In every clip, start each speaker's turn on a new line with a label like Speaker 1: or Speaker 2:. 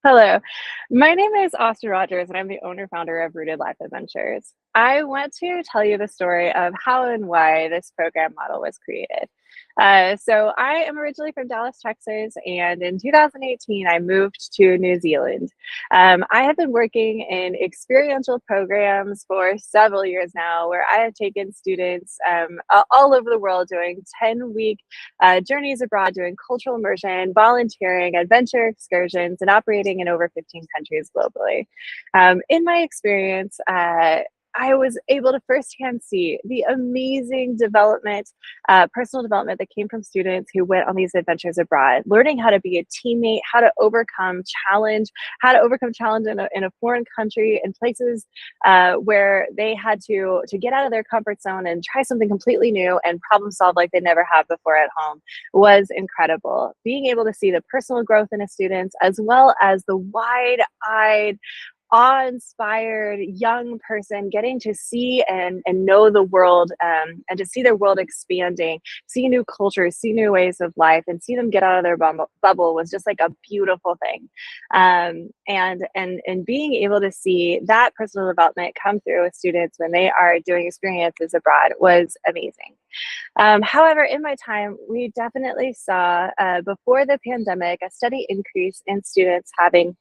Speaker 1: Hello, my name is Austin Rogers, and I'm the owner founder of Rooted Life Adventures. I want to tell you the story of how and why this program model was created. So, I am originally from Dallas, Texas, and in 2018, I moved to New Zealand. I have been working in experiential programs for several years now, where I have taken students all over the world doing 10-week journeys abroad, doing cultural immersion, volunteering, adventure excursions, and operating in over 15 countries globally. In my experience, I was able to firsthand see the amazing development, personal development that came from students who went on these adventures abroad, learning how to be a teammate, how to overcome challenge in a foreign country, in places where they had to get out of their comfort zone and try something completely new and problem solve like they never have before at home was incredible. Being able to see the personal growth in a student as well as the wide-eyed, awe-inspired young person getting to see and know the world, and to see their world expanding, see new cultures, see new ways of life, and see them get out of their bubble was just like a beautiful thing. And being able to see that personal development come through with students when they are doing experiences abroad was amazing. However, in my time, we definitely saw, before the pandemic, a steady increase in students having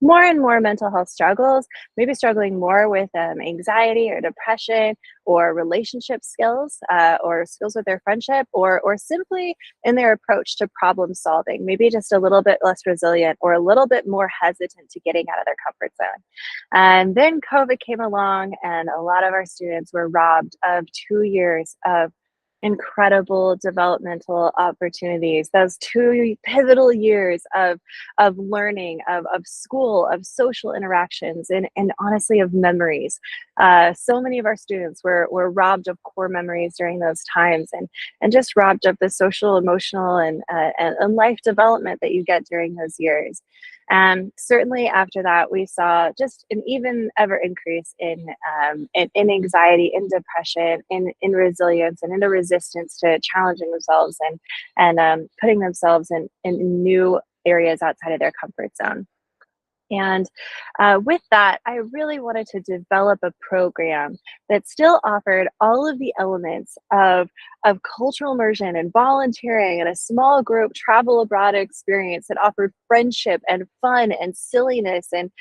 Speaker 1: more and more mental health struggles, maybe struggling more with anxiety or depression or relationship skills, or skills with their friendship, or simply in their approach to problem solving, maybe just a little bit less resilient or a little bit more hesitant to getting out of their comfort zone. And then COVID came along, and a lot of our students were robbed of 2 years of incredible developmental opportunities. Those 2 pivotal years of learning, of school, of social interactions, and honestly of memories. So many of our students were robbed of core memories during those times, and just robbed of the social, emotional, and life development that you get during those years. And certainly after that, we saw just an even ever increase in anxiety, in depression, in resilience, and in the resistance to challenging themselves and putting themselves in new areas outside of their comfort zone. And with that, I really wanted to develop a program that still offered all of the elements of cultural immersion and volunteering and a small group travel abroad experience that offered friendship and fun and silliness and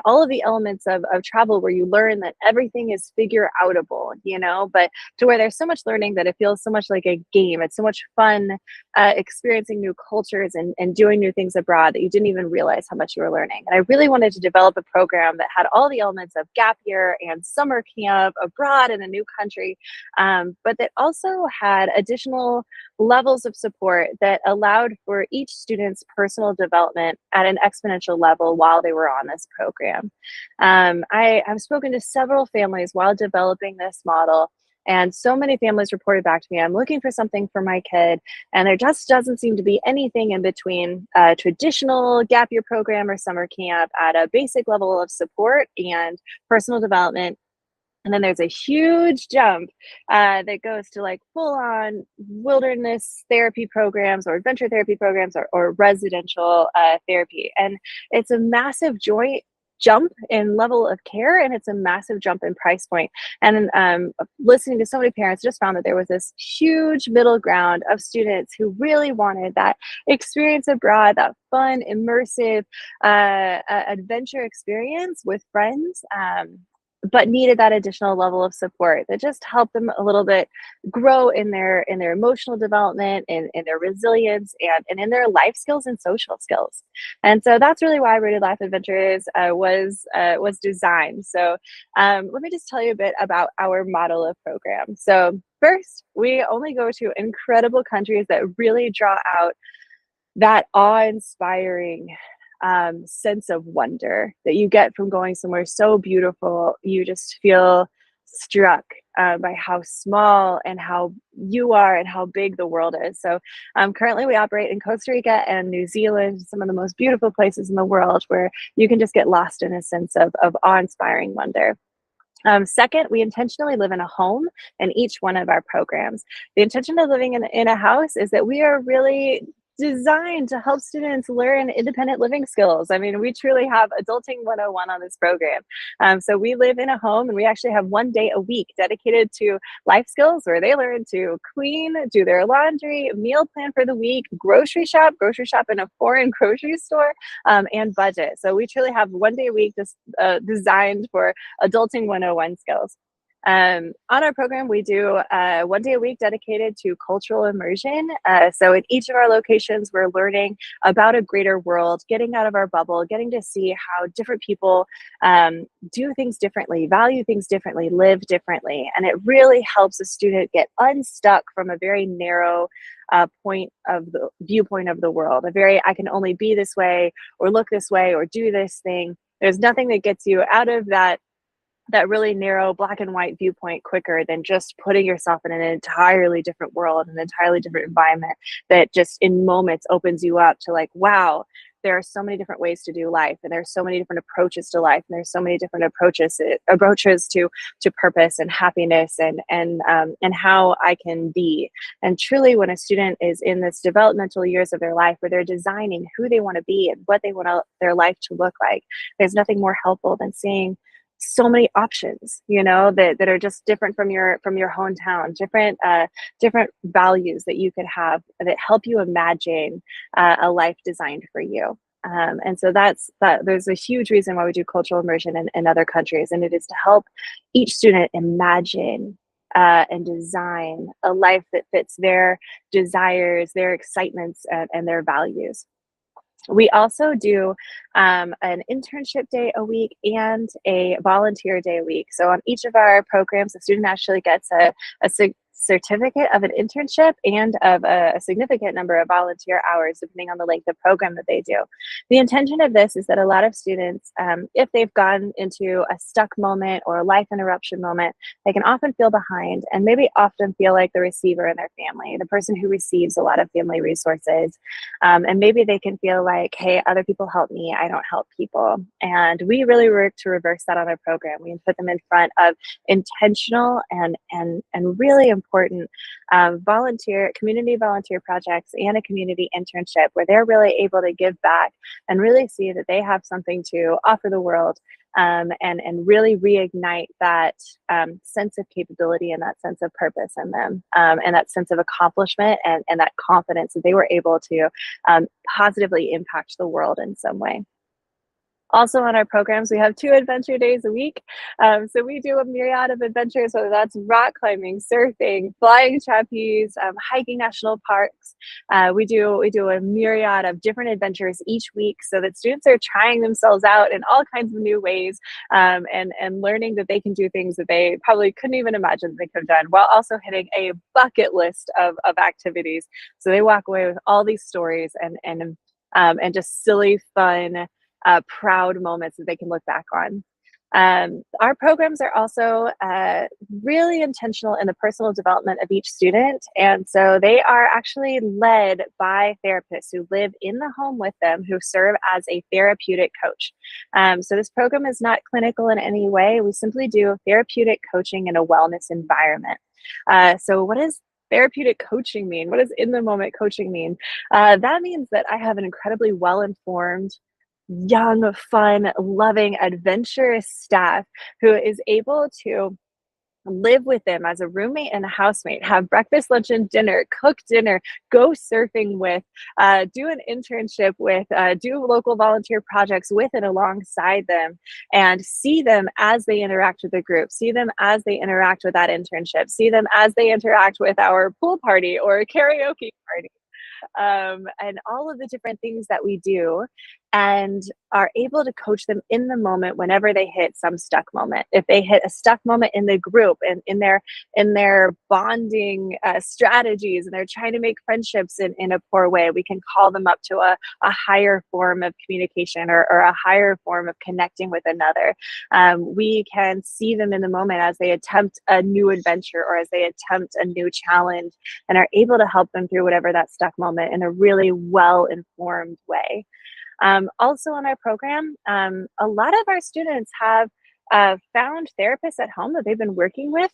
Speaker 1: all of the elements of travel where you learn that everything is figure outable, but to where there's so much learning that it feels so much like a game. It's so much fun experiencing new cultures and doing new things abroad that you didn't even realize how much you were learning. And I really wanted to develop a program that had all the elements of gap year and summer camp abroad in a new country, but that also had additional levels of support that allowed for each student's personal development at an exponential level while they were on this program. I've spoken to several families while developing this model, and so many families reported back to me, I'm looking for something for my kid, and there just doesn't seem to be anything in between a traditional gap year program or summer camp at a basic level of support and personal development. And then there's a huge jump that goes to like full on wilderness therapy programs or adventure therapy programs or residential therapy. And it's a massive jump in level of care, and it's a massive jump in price point. And listening to so many parents, just found that there was this huge middle ground of students who really wanted that experience abroad, that fun, immersive adventure experience with friends, but needed that additional level of support that just helped them a little bit grow in their emotional development and in their resilience and in their life skills and social skills. And so that's really why Rooted Life Adventures was designed. So let me just tell you a bit about our model of program. So first, we only go to incredible countries that really draw out that awe-inspiring sense of wonder that you get from going somewhere so beautiful. You just feel struck by how small and how you are and how big the world is. So currently we operate in Costa Rica and New Zealand, some of the most beautiful places in the world where you can just get lost in a sense of awe-inspiring wonder. Second, we intentionally live in a home in each one of our programs. The intention of living in a house is that we are really designed to help students learn independent living skills. I mean, we truly have Adulting 101 on this program. So we live in a home and we actually have one day a week dedicated to life skills where they learn to clean, do their laundry, meal plan for the week, grocery shop in a foreign grocery store, and budget. So we truly have one day a week just designed for Adulting 101 skills. On our program, we do one day a week dedicated to cultural immersion. So in each of our locations, we're learning about a greater world, getting out of our bubble, getting to see how different people do things differently, value things differently, live differently. And it really helps a student get unstuck from a very narrow point of the viewpoint of the world, a very, I can only be this way or look this way or do this thing. There's nothing that gets you out of that really narrow black and white viewpoint quicker than just putting yourself in an entirely different world, an entirely different environment that just in moments opens you up to like, wow, there are so many different ways to do life, and there's so many different approaches to life, and there's so many different approaches to purpose and happiness and how I can be. And truly, when a student is in this developmental years of their life where they're designing who they want to be and what they want their life to look like, there's nothing more helpful than seeing so many options, that are just different from your hometown, different values that you could have that help you imagine a life designed for you. And so there's a huge reason why we do cultural immersion in other countries, and it is to help each student imagine and design a life that fits their desires, their excitements, and their values. We also do an internship day a week and a volunteer day a week. So on each of our programs, the student actually gets a certificate of an internship and of a significant number of volunteer hours, depending on the length of program that they do. The intention of this is that a lot of students, if they've gone into a stuck moment or a life interruption moment, they can often feel behind and maybe often feel like the receiver in their family, the person who receives a lot of family resources. And maybe they can feel like, hey, other people help me, I don't help people. And we really work to reverse that on our program. We put them in front of intentional and really important community volunteer projects and a community internship where they're really able to give back and really see that they have something to offer the world, and really reignite that sense of capability and that sense of purpose in them, and that sense of accomplishment and that confidence that they were able to positively impact the world in some way. Also on our programs, we have 2 adventure days a week. So we do a myriad of adventures, whether that's rock climbing, surfing, flying trapeze, hiking national parks. We do a myriad of different adventures each week so that students are trying themselves out in all kinds of new ways, and learning that they can do things that they probably couldn't even imagine they could have done, while also hitting a bucket list of activities. So they walk away with all these stories and just silly, fun, proud moments that they can look back on. Our programs are also really intentional in the personal development of each student. And so they are actually led by therapists who live in the home with them, who serve as a therapeutic coach. So this program is not clinical in any way. We simply do therapeutic coaching in a wellness environment. So what does therapeutic coaching mean? What does in the moment coaching mean? That means that I have an incredibly well-informed, young, fun, loving, adventurous staff who is able to live with them as a roommate and a housemate, have breakfast, lunch, and dinner, cook dinner, go surfing with, do an internship with, do local volunteer projects with and alongside them, and see them as they interact with the group, see them as they interact with that internship, see them as they interact with our pool party or karaoke party. And all of the different things that we do, and are able to coach them in the moment whenever they hit some stuck moment. If they hit a stuck moment in the group and in their bonding strategies, and they're trying to make friendships in a poor way, we can call them up to a higher form of communication or a higher form of connecting with another. We can see them in the moment as they attempt a new adventure or as they attempt a new challenge, and are able to help them through whatever that stuck moment in a really well-informed way. Also on our program, a lot of our students have found therapists at home that they've been working with.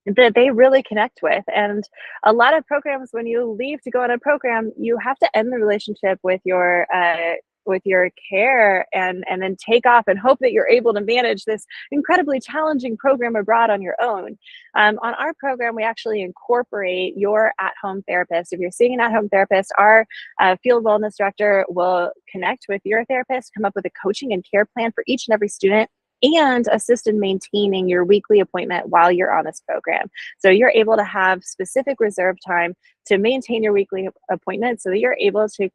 Speaker 1: that they really connect with. And a lot of programs, when you leave to go on a program, you have to end the relationship with your care, and then take off and hope that you're able to manage this incredibly challenging program abroad on your own. On our program, we actually incorporate your at-home therapist. If you're seeing an at-home therapist, our field wellness director will connect with your therapist, come up with a coaching and care plan for each and every student, and assist in maintaining your weekly appointment while you're on this program. So you're able to have specific reserve time to maintain your weekly appointment so that you're able to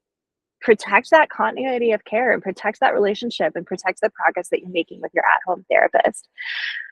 Speaker 1: protect that continuity of care and protect that relationship and protect the progress that you're making with your at-home therapist.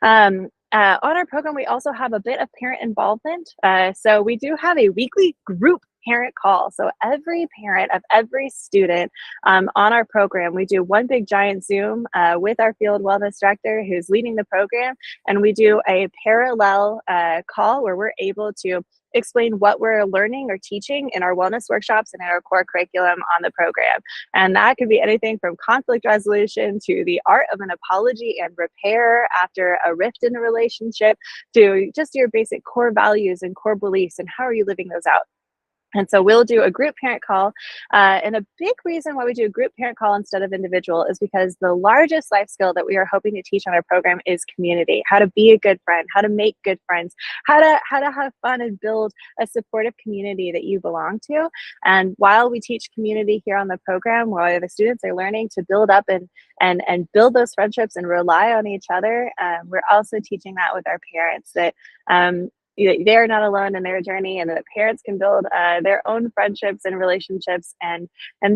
Speaker 1: On our program, we also have a bit of parent involvement. So we do have a weekly group parent call. So every parent of every student on our program, we do one big giant Zoom with our field wellness director who's leading the program. And we do a parallel call where we're able to explain what we're learning or teaching in our wellness workshops and in our core curriculum on the program. And that could be anything from conflict resolution to the art of an apology and repair after a rift in a relationship, to just your basic core values and core beliefs and how are you living those out. And so we'll do a group parent call. And a big reason why we do a group parent call instead of individual is because the largest life skill that we are hoping to teach on our program is community, how to be a good friend, how to make good friends, how to have fun and build a supportive community that you belong to. And while we teach community here on the program, while the students are learning to build up and build those friendships and rely on each other, we're also teaching that with our parents, that they're not alone in their journey, and that parents can build their own friendships and relationships. And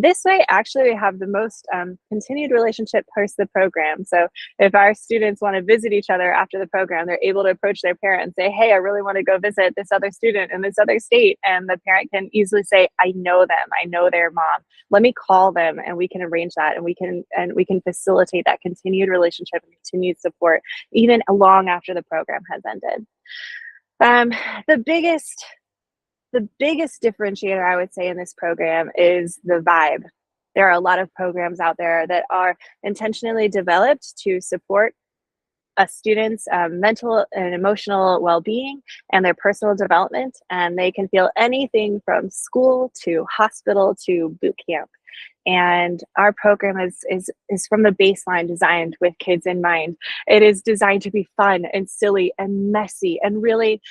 Speaker 1: this way, actually, we have the most continued relationship post the program. So if our students want to visit each other after the program, they're able to approach their parent and say, hey, I really want to go visit this other student in this other state. And the parent can easily say, I know them. I know their mom. Let me call them and we can arrange that, and we can facilitate that continued relationship and continued support even long after the program has ended. The biggest differentiator I would say in this program is the vibe. There are a lot of programs out there that are intentionally developed to support a student's mental and emotional well-being and their personal development, and they can feel anything from school to hospital to boot camp. And our program is from the baseline designed with kids in mind. It is designed to be fun and silly and messy, and really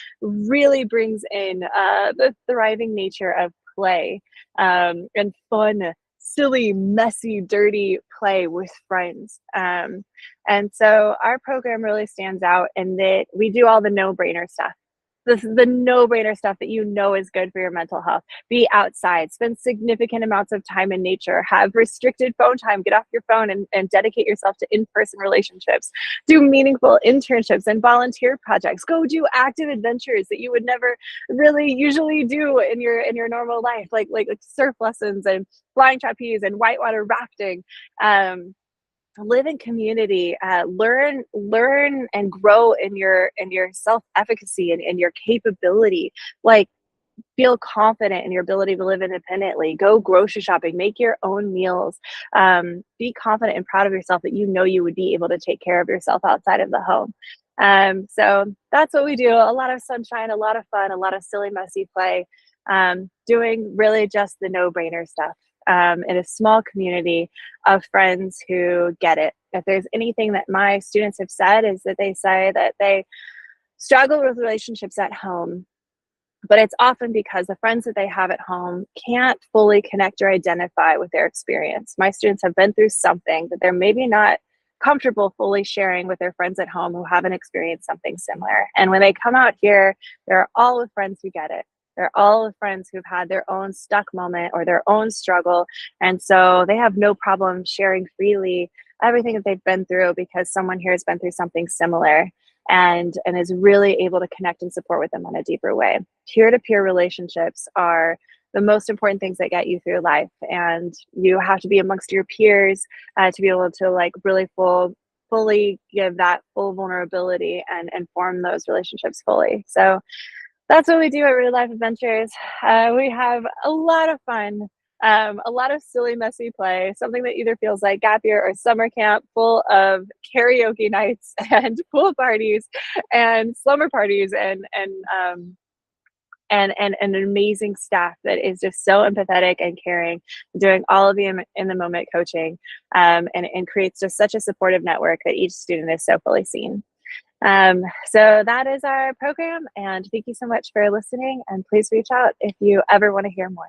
Speaker 1: brings in the thriving nature of play, and fun, silly, messy, dirty play with friends. And so our program really stands out in that we do all the no-brainer stuff. This is the no-brainer stuff that you know is good for your mental health. Be outside, spend significant amounts of time in nature, have restricted phone time, get off your phone and dedicate yourself to in-person relationships, do meaningful internships and volunteer projects, go do active adventures that you would never really usually do in your normal life, like surf lessons and flying trapeze and whitewater rafting. Live in community, learn and grow in your self-efficacy and in your capability. Like, feel confident in your ability to live independently. Go grocery shopping, make your own meals. Be confident and proud of yourself that you know you would be able to take care of yourself outside of the home. So that's what we do. A lot of sunshine, a lot of fun, a lot of silly, messy play, doing really just the no-brainer stuff. In a small community of friends who get it. If there's anything that my students have said, is that they say that they struggle with relationships at home, but it's often because the friends that they have at home can't fully connect or identify with their experience. My students have been through something that they're maybe not comfortable fully sharing with their friends at home who haven't experienced something similar. And when they come out here, they're all with friends who get it. They're all with friends who've had their own stuck moment or their own struggle. And so they have no problem sharing freely everything that they've been through, because someone here has been through something similar and is really able to connect and support with them on a deeper way. Peer-to-peer relationships are the most important things that get you through life. And you have to be amongst your peers to be able to really fully give that full vulnerability and form those relationships fully. So that's what we do at Real Life Adventures. We have a lot of fun A lot of silly, messy play, something that either feels like gap year or summer camp, full of karaoke nights and pool parties and slumber parties and an amazing staff that is just so empathetic and caring, doing all of the in the moment coaching, and creates just such a supportive network that each student is so fully seen. So that is our program, and thank you so much for listening. And please reach out if you ever want to hear more.